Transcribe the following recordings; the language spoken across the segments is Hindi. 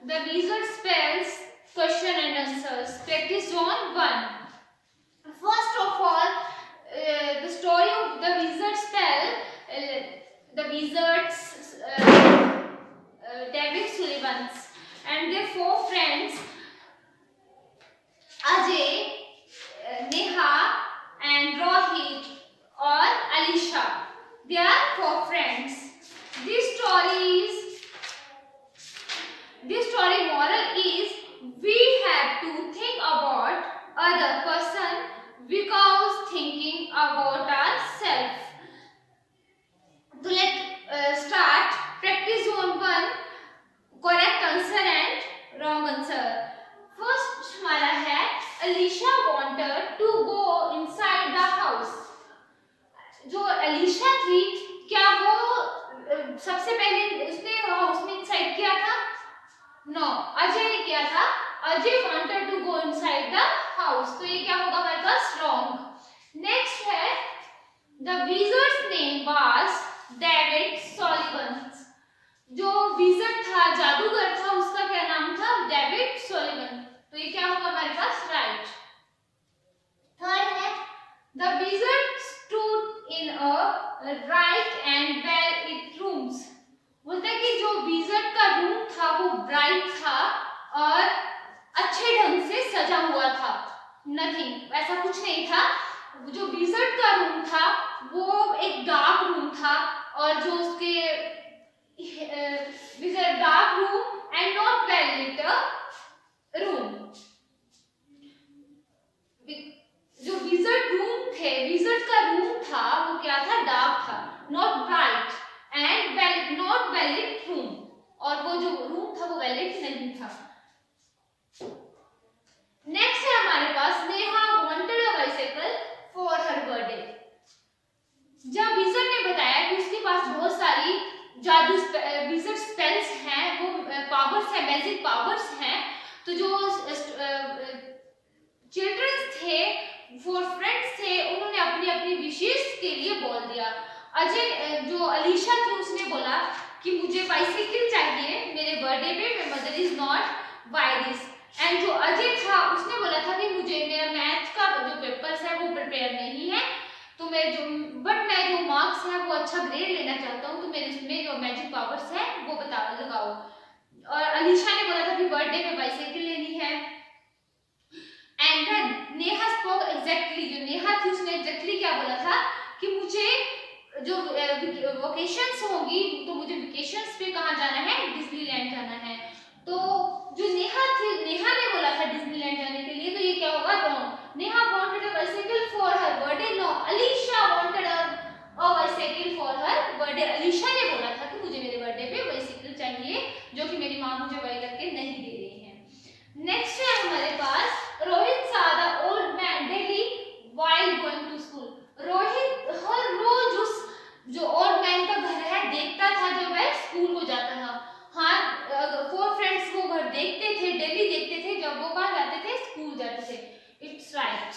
The wizard spells question and answers. Practice zone 1. First of all, the story of the wizard spell. The wizards, David Sullivans, and their 4 friends, Ajay, Neha, and Rohit or Alisha. They are 4 friends. This story moral is we have to think about other person because thinking about ourselves. So let's start. Practice zone 1. Correct answer and wrong answer. First हमारा है Alisha wanted to go inside the house. जो अलीशा थी, क्या वो सबसे पहले उसने हाउस में इनसाइड किया था? नो, अजय ने किया था. Ajay wanted to go inside the house. तो ये क्या होगा हमारे पास? Wrong. नेक्स्ट है the wizard's name was David Sullivans. जो विजर्ड था, जादूगर था, उसका क्या नाम था? David Sullivan. तो ये क्या होगा हमारे पास? राइट. थर्ड है the wizard stood in a bright and well lit rooms. बोलता है कि जो विजर्ड का रूम था वो ब्राइट था और अच्छे ढंग से सजा हुआ था. नथिंग, ऐसा कुछ नहीं था. जो विजर्ड का रूम था वो एक डार्क रूम था और जो उसके wizard dark room and not well lit room. जो wizard room थे, wizard का रूम था वो क्या था? डार्क था, not bright and not well lit room. और वो जो रूम था वो well lit नहीं था. नेक्स्ट है हमारे पास Neha wanted a bicycle for her birthday. जब विजर्ड ने बताया कि उसके पास बहुत सारी जादू विजर्ड स्पेल्स हैं, वो पावर्स हैं, मैजिक पावर्स हैं, तो जो चिल्ड्रंस थे, 4 फ्रेंड्स थे, उन्होंने अपनी अपनी विशेष के लिए बोल दिया. अजय, जो अलीशा थी, उसने बोला कि मुझे बाइसिकल चाहिए मेरे बर्थडे पे, my mother is not by this. And जो अजय था उसने बोला था कि मुझे मेरा मैथ का जो पेपर्स है वो प्रिपेयर नहीं है, तो मैं जो मार्क्स है वो अच्छा ग्रेड लेना चाहता हूँ, तो मेरे इसमें जो मैजिक पावर्स है वो लगाओ. और अलीशा ने बोला था कि बर्थडे पे बाइसाइकिल लेनी है. And then Neha spoke exactly. जो नेहा थी उसने एग्जैक्टली क्या बोला था कि मुझे जो वेकेशंस होंगी तो मुझे वेकेशंस पे कहाँ जाना है? डिज्नीलैंड जाना है. तो जो नेहा थी, नेहा ने बोला था डिज्नीलैंड जाने के लिए, तो ये क्या होगा? Wrong. Neha wanted a bicycle for her birthday. No, Alisha wanted a bicycle for her birthday. Alisha ने बोला था कि मुझे मेरे बर्थडे पे बाइसिकल चाहिए, जो कि मेरी माँ मुझे बाई करके नहीं दे रही है. नेक्स्ट है हमारे पास Rohit saw the old man daily while going to school. Rohit हर रोज उस जो ओल्ड मैन का घर है देखता था जब वह स्कूल को जाता था. हाँ, 4 फ्रेंड्स वो घर देखते थे, डेली देखते थे जब वो कहाँ जाते थे? स्कूल जाते थे. It's right.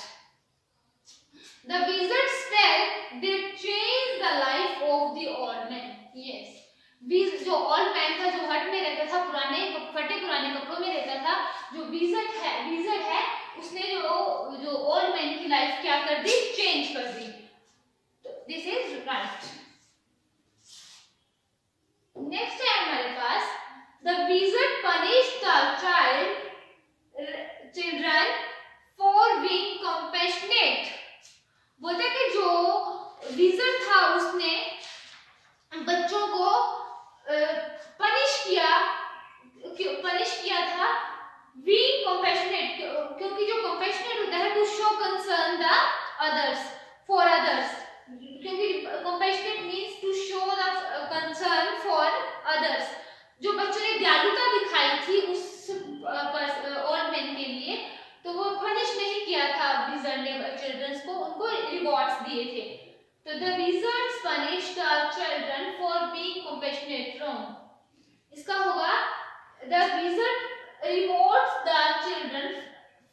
The wizard spell did change the life of the old man. Yes. जो old man था, जो हट में रहता था, पुराने कपड़ों में रहता था, जो wizard है उसने जो old man की लाइफ क्या कर दी? चेंज कर दी. तो this is right. नेक्स्ट है हमारे पास the wizard punished the children for being compassionate. बोलते कि जो विजर्ड था उसने बच्चों को पनिश किया था being compassionate, क्योंकि जो compassionate होता है to show concern the others, for others. क्योंकि compassionate means to show the concern for others. जो बच्चों ने दयालुता दिखाई थी उस ओल्ड मैन के लिए, तो वो पनिश नहीं किया था विजर्ड ने चिल्ड्रंस को, उनको रिवॉर्ड्स दिए थे. तो the wizards punished the children for being compassionate. Wrong. इसका होगा the wizard rewards the children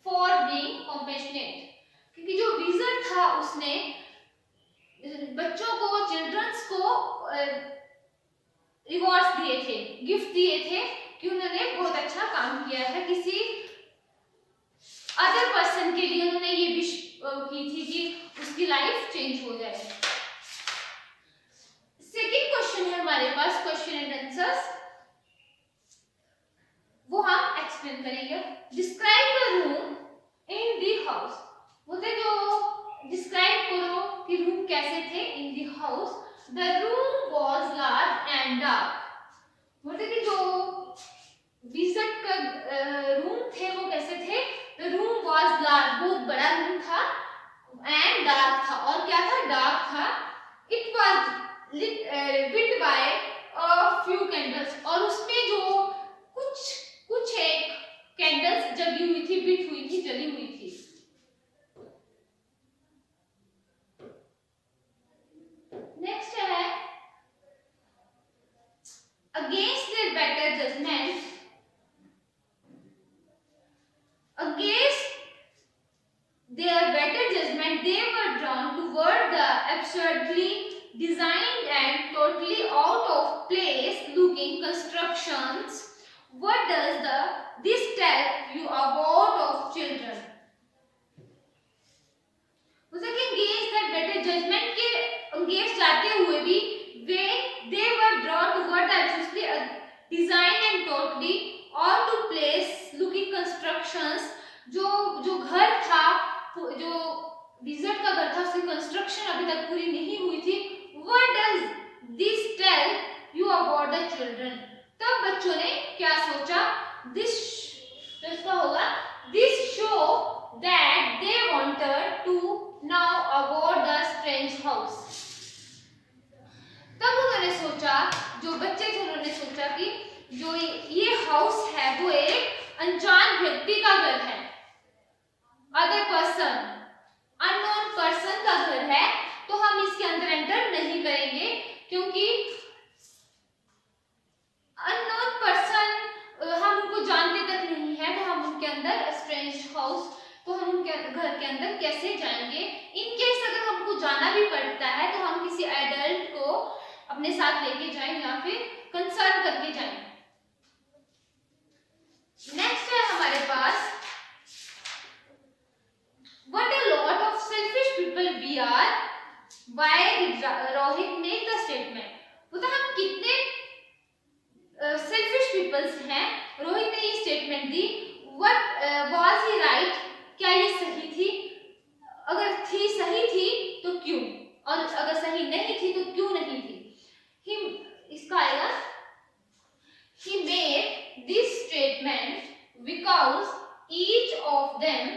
for being compassionate. क्योंकि जो विजर्ड था उसने बच्चों को, चिल्ड्रंस को रिवॉर्ड्स दिए थे, गिफ्ट दिए थे कि उन्होंने बहुत अच्छा काम किया है, किसी अदर पर्सन के लिए उन्होंने ये विश की थी कि उसकी लाइफ चेंज हो जाए। सेकंड क्वेश्चन है हमारे पास, क्वेश्चन एंड आंसर्स, वो हम एक्सप्लेन करेंगे। Describe the room in the house, बोलते जो डिस्क्राइब करो कि रूम कैसे थे in the house. The room was large and dark, बोलते कि जो विजिट का रूम थे वो कैसे थे। द रूम वाज लार्ज, बहुत बड़ा रूम था, एंड डार्क था, और क्या था, डार्क था। It was lit by a few candles, और उसमें जो कुछ एक कैंडल्स जगी हुई थी, बिट हुई थी, जली हुई थी। नेक्स्ट है against their better judgment, they were drawn toward the absurdly designed and totally out of place looking constructions. What does this tell you about of children? against that better judgment के against जाते हुए भी they were drawn toward the absolutely designed and totally out of place looking constructions, जो घर था, जो विजिट का घर था, उसकी कंस्ट्रक्शन अभी तक पूरी नहीं हुई थी। What does this tell you about the children? तब बच्चों ने क्या सोचा, इसका होगा this show that they wanted to know about the strange house। तब उन्होंने सोचा, जो बच्चे थे उन्होंने सोचा कि जो ये हाउस है वो एक अनजान व्यक्ति का घर है, अदर पर्सन, अननोन पर्सन का घर है, तो हम इसके अंदर एंटर नहीं करेंगे, क्योंकि अननोन पर्सन हम उनको जानते तक नहीं है, तो हम उनके अंदर स्ट्रेंज हाउस, तो हम उनके घर के अंदर कैसे जाएंगे। इन केस अगर हमको जाना भी पड़ता है तो हम किसी एडल्ट को अपने साथ लेके जाएं या फिर कंसर्न करके जाएं। नेक्स्ट है हमारे पास, What a lot of selfish people we are. Why did Rohit make the statement? मतलब हम कितने selfish people हैं। रोहित ने ये statement the. What was he right? क्या ये सही थी? अगर थी सही थी तो क्यों, और अगर सही नहीं थी तो क्यों नहीं थी। इसका आएगा He made this statement because each of them,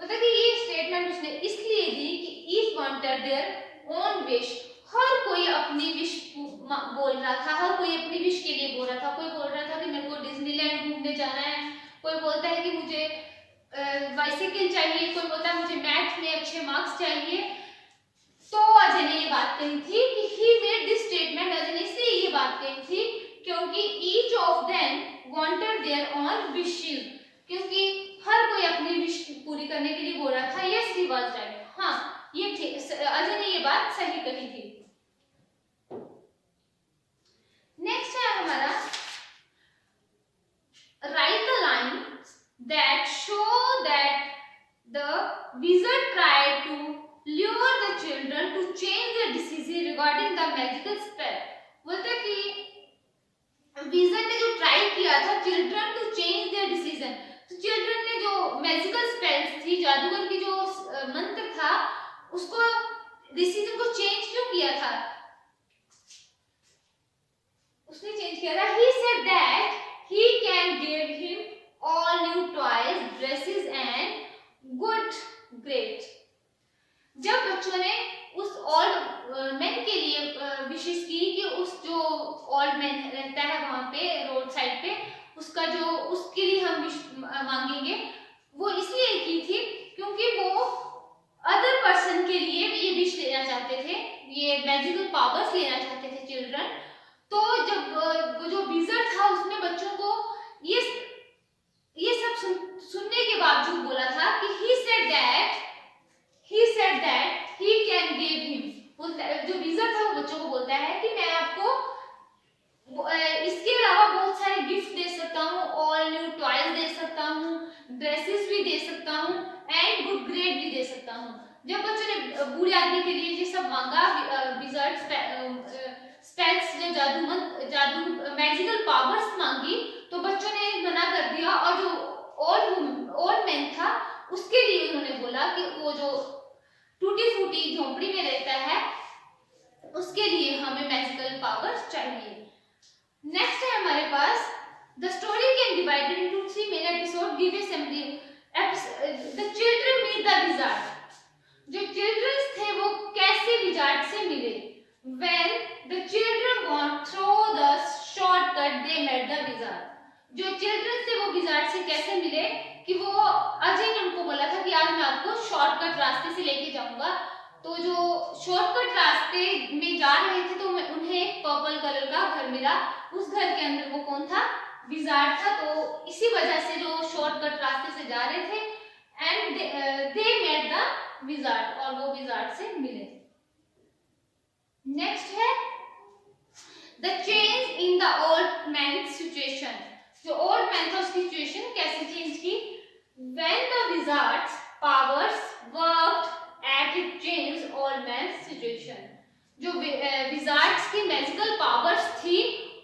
मतलब कि ये स्टेटमेंट उसने इसलिए दी कि each wanted their own wish, हर कोई अपनी विश बोल रहा था, हर कोई अपनी विश के लिए बोल रहा था। कोई बोल रहा था कि मेरे को डिज्नीलैंड घूमने जाना है, कोई बोलता है कि मुझे बाइसाइकिल चाहिए, कोई बोलता है मुझे मैथ में अच्छे मार्क्स चाहिए। तो अजय ने ये बात कही थी कि he made this statement, Ajay ने इसलिए ये बात कही थी क्योंकि each of them wanted their own wishes, क्योंकि हर कोई अपनी विश पूरी करने के लिए बोल रहा था। यस ही वाज राइट, हाँ ये अजय ने ये बात सही कही थी। नेक्स्ट है हमारा write the lines that show that the wizard tried to lure the children to change their decision regarding the magical spell। बोलते कि विज़र्ड ने जो ट्राई किया था children to change their decision, तो चिल्ड्रन ने जो मैजिकल स्पेल्स थी, जादूगर की जो मंत्र था, उसको डिसीजन को चेंज क्यों किया था। उसने चेंज किया था, he said that he can give him all new toys, dresses and good grades। जब बच्चों ने उस ओल्ड मैन के लिए विशेष की कि उस जो ओल्ड मैन रहता है वहां पे रोड साइड पे, उसका जो उसके लिए हम विश मांगेंगे, वो इसलिए की थी क्योंकि वो अदर पर्सन के लिए ये विश लेना चाहते थे, ये मैजिकल पावर्स लेना चाहते थे चिल्ड्रन। तो जब जो विज़र्ड था उसने बच्चों को ये सब सुनने के बावजूद बोला था कि he said that he can give him, जो विज़र्ड था वो बच्चों को बोलता है कि मैं आपको इसके अलावा बहुत सारे गिफ्ट दे सकता हूँ, सकता हूँ। जब बच्चों ने बूढ़े आदमी के लिए ये सब मांगा, विजार्ड स्पेल्स या जादू मैजिकल पावर्स मांगी, तो बच्चों ने मना कर दिया। और जो ओल्ड मैन था उसके लिए उन्होंने बोला कि वो जो टूटी फूटी झोपड़ी में रहता है उसके लिए हमें मैजिकल पावर्स चाहिए। नेक्स्ट है हमारे पास the story can divided into 3 main episode give a summary. The children meet the wizard. जो चिल्ड्रंस थे वो कैसे विजार्ड से मिले? When the children gone through the shortcut they met the wizard. जो चिल्ड्रन थे वो विजार्ड से कैसे मिले कि वो अजय ने उनको बोला था कि आज मैं आपको शॉर्टकट रास्ते से लेके जाऊंगा। तो जो शॉर्टकट रास्ते में जा रहे थे तो उन्हें पर्पल कलर का घर मिला। उस घर के अंदर वो कौन था? विजार्ड था। तो इसी वजह से जो शॉर्टकट रास्ते से जा रहे थे and they met the wizard, और वो विजार्ड से मिले। नेक्स्ट है the change in the old man situation. जो ओल्ड मैन था उसकी सिचुएशन कैसे चेंज की? When the wizard's powers worked at it changed old man's situation। जो विजार्ड्स की मैजिकल पावर्स थी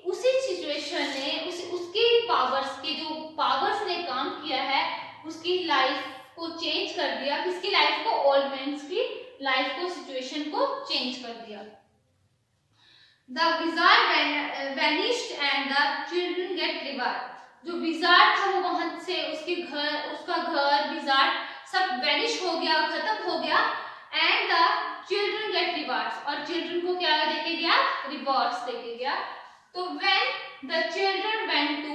उसी सिचुएशन ने उसकी पावर्स के जो पावर्स ने काम किया है उसकी लाइफ को चेंज कर दिया। किसकी लाइफ को? ओल्ड मैन की लाइफ को, सिचुएशन को चेंज कर दिया। The wizard vanished and the children get revived। जो विजार्ड था वो वहां से उसका घर विजार्ड सब वैनिश हो गया, खत्म हो गया। And the children get rewards, और चिल्ड्रन को क्या देके गया? रिवॉर्ड्स देके गया। तो when the children went to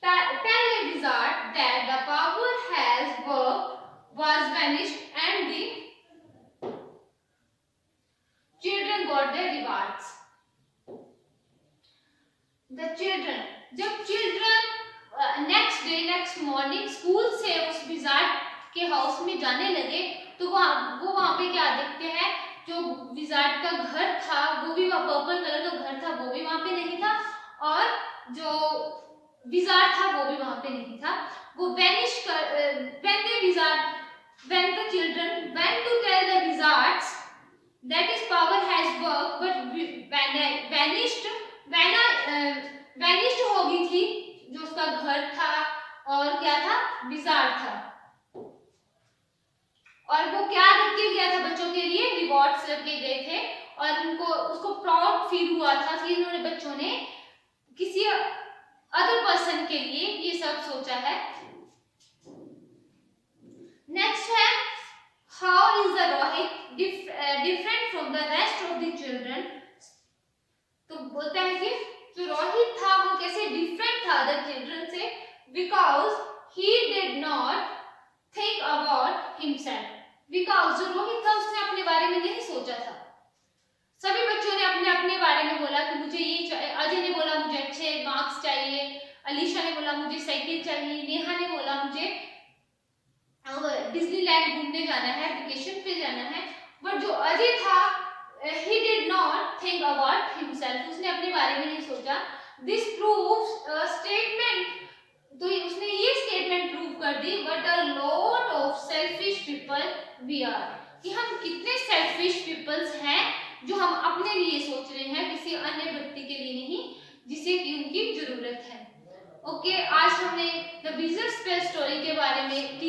tell the wizard that the power has work was vanished and the children got their rewards. The children, जब चिल्ड्रन नेक्स्ट मॉर्निंग स्कूल से उस विजार्ड के हाउस में जाने लगे तो वो वहां पे क्या देखते हैं? जो विजार्ड का घर था वो भी पर्पल कलर का घर था, वो भी वहां पे नहीं था, और जो विजार्ड था वो भी वहां पे नहीं था। वो वैनिश कर when the children went to tell the wizards that his power has worked but vanished हो गई थी जो उसका घर था और क्या था? विजार्ड था। और वो क्या रख के गया था बच्चों के लिए? रिवॉर्ड्स रख के गए थे। और उसको प्राउड फील हुआ था कि इन्होंने बच्चों ने किसी अदर पर्सन के लिए ये सब सोचा है। नेक्स्ट है how is the Rohit different from the rest of the children. तो बोलता है कि जो रोहित था वो कैसे डिफरेंट था अदर चिल्ड्रन से? Because he did not think about himself. Because जो रोहित था उसने अपने बारे में नहीं सोचा था। सभी बच्चों ने अपने अपने बारे में बोला कि मुझे ये चाहिए। अजय ने बोला मुझे अच्छे मार्क्स चाहिए, अलीशा ने बोला मुझे साइकिल चाहिए, नेहा ने बोला मुझे डिज्नीलैंड घूमने जाना है, वेकेशन पे जाना है। बट जो अजय था he did not think about himself, उसने अपने बारे में नहीं सोचा। This proves a statement, तो उसने ये स्टेटमेंट प्रूव कर दी what a lot of selfish people we are, कि हम कितने सेल्फिश पीपल्स हैं जो हम अपने लिए सोच रहे हैं, किसी अन्य व्यक्ति के लिए नहीं जिसे कि उनकी जरूरत है। ओके, आज हमने द विजार्ड स्पेल स्टोरी के बारे में